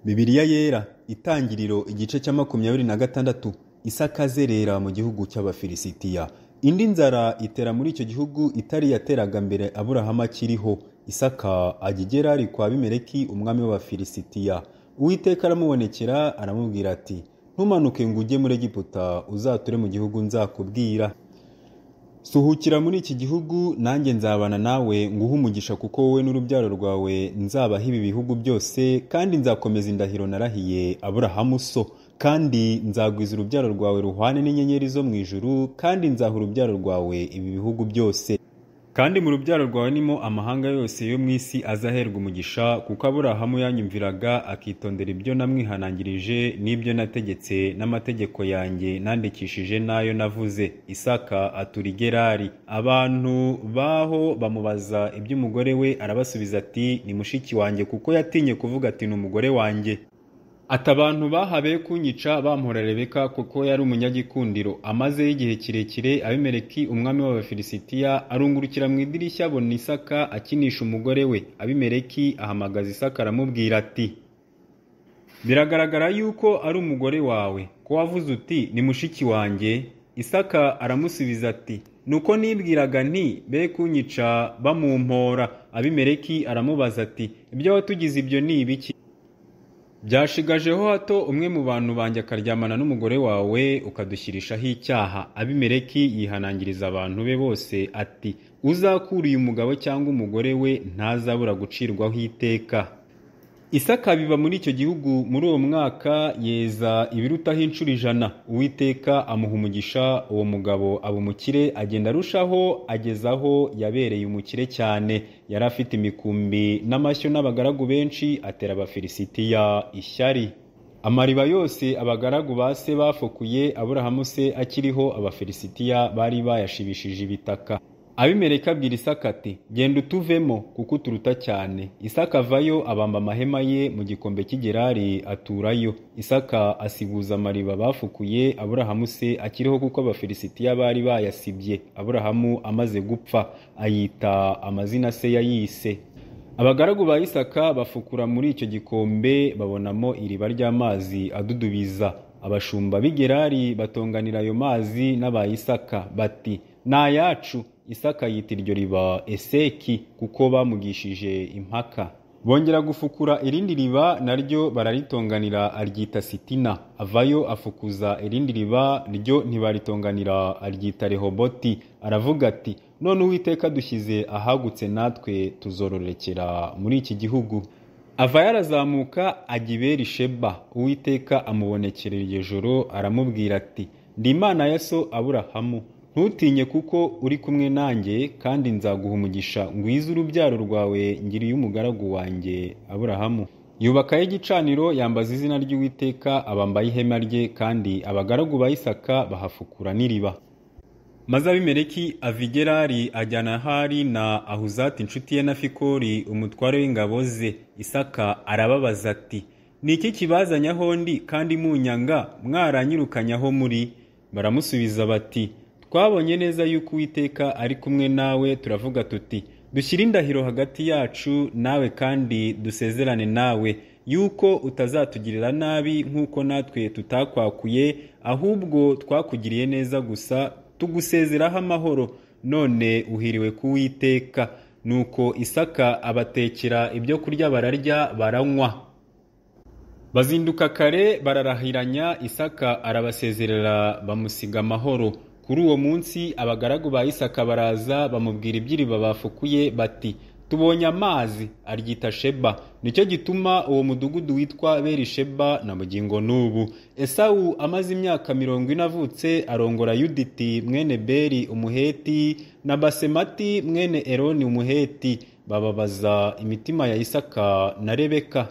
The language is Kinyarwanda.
Bibiliya yera itangiriro igice cya 26 Isaka azerera mu gihugu cy'Abafilisitiya. Indi nzara itera muri icyo gihugu itari yateraga mbere Aburahamu akiriho. Isaka ajya i Gerari kwa Abimeleki umwami w'Abafilisitiya. Uwiteka aramubonekera aramubwira ati, ntumanuke ngo ujye muri Egiputa, uzature mu gihugu nzakubwira. Suhukira muri iki gihugu, nanjye nzabana nawe nguhe umugisha, kuko wowe n'urubyaro rwawe nzabaha ibi bihugu byose, kandi nzakomeza indahiro narahiye Aburahamu so, kandi nzagwiza urubyaro rwawe ruhwane n'inyenyeri zo mu ijuru, kandi nzaha urubyaro rwawe ibi bihugu byose. Kandi mu rubyaro rwawe nimo amahanga yose yo mu isi azaherwa umugisha, kuko Aburahamu yanyumviraga akitondera ibyo namwihanangirije n'ibyo nategetse n'amategeko yanjye nandikishije n'ayo navuze. Isaka atura i Gerari. Abantu baho bamubaza iby'umugore we, arabasubiza ati, ni mushiki wanjye, kuko yatinye kuvuga ati, ni umugore wanjye. Ati, abantu bahabeye kunyica bampora Rebeka, kuko yari umunyagikundiro. Amazeyo igihe kirekire, Abimeleki umwami w'Abafilisitiya arungurukira mu idirishya abona Isaka akinisha umugore we. Abimeleki ahamagaza Isaka aramubwira ati, biragaragara yuko ari umugore wawe, ko wavuze uti, ni mushiki wanjye. Isaka aramusubiza ati, nuko nibwiraga nti be kunyica bamumpora. Abimeleki aramubaza ati, ibyo watugize ibyo ni ibiki? Byashigajeho hato umwe mu bantu banjye akaryamana n'umugore wawe, ukadushyirishaho icyaha. Abimeleki yihanangiriza abantu be bose ati, uzakura uyu mugabo cyangwa umugore we ntazabura gucirwaho iteka. Isaka biba muri icyo gihugu muri uwo mwaka yeza ibirutaho inshuro 100. Uwiteka amuha umugisha, uwo mugabo aba umukire, agenda arushaho agezaho yabereye umukire cyane. Yari afite imikumbi n'amashyo n'abagaragu benshi, atera Abafilisitiya ishyari. Amariba yose abagaragu ba se bafukuye Aburahamu se akiriho, Abafilisitiya bari bayashibishije ibitaka. Abimeleki abwira Isaka ati, genda utuvemo, kuko uturuta cyane. Isaka avayo abamba amahema ye mu gikombe cy'i Gerari aturayo. Isaka asiguza amariba bafukuye Aburahamu se akiriho, kuko Abafilisitiya bari bayasibye. Aburahamu amaze gupfa ayita amazina se yayise. Abagaragu ba Isaka bafukura muri icyo gikombe, babonamo iriba ry'amazi adudubiza. Abashumba b'i Gerari batonganira ayo mazi n'aba Isaka bati, ni ayacu. Isaka yita iryo riba Eseki, kuko bamugishije impaka. Bongera gufukura irindi riba, naryo bararitonganira aryita Sitina. Avayo afukuza irindi riba, ryo ntibaritonganira aryita Rehoboti. Aravuga ati, none Uwiteka dushyize ahagutse, natwe tuzororekera muri iki gihugu. Avayo arazamuka ajya i Berisheba. Uwiteka amubonekera iryo joro aramubwira ati, ndi Imana ya so Aburahamu, ntutinye, kuko uri kumwe nanjye, kandi nzaguha umugisha, ngwize urubyaro rwawe ngiriye umugaragu wanjye Aburahamu. Yubakayo igicaniro, yambaza izina ry'Uwiteka, abambaye ihema rye, kandi abagaragu ba Isaka bahafukura n'iriba. Maze Abimeleki ava i Gerari ajyana Hari na Ahuzati inshuti ye na Fikoli umutware w'ingabo ze. Isaka arababaza ati, ni iki kibazanye aho ndi, kandi munyanga mwaranyirukanye aho muri? Baramusubiza bati, twabonye neza yuko Uwiteka ari kumwe nawe, turavuga tuti, dushyire indahiro hagati yacu nawe, kandi dusezerane nawe yuko utazatugirira nabi nk'uko natwe tutakwakuye, ahubwo twakugiriye neza gusa, tugusezeraho amahoro. None uhiriwe ku Uwiteka. Nuko Isaka abatekera ibyo kurya, bararya baranywa. Bazinduka kare bararahiranya, Isaka arabasezerera bamusiga amahoro. Kuri uwo munsi abagaragu ba Isaka baraza bamubwira iby'iriba bafukuye bati, tubonye amazi, aryita Sheba. Nicyo gituma uwo mudugudu witwa Berisheba na bugingo n'ubu. Esawu amaze imyaka 40 avutse, arongora Yuditi mwene Beri umuheti na Basemati mwene Eroni umuheti. Bababaza imitima ya Isaka na Rebeka.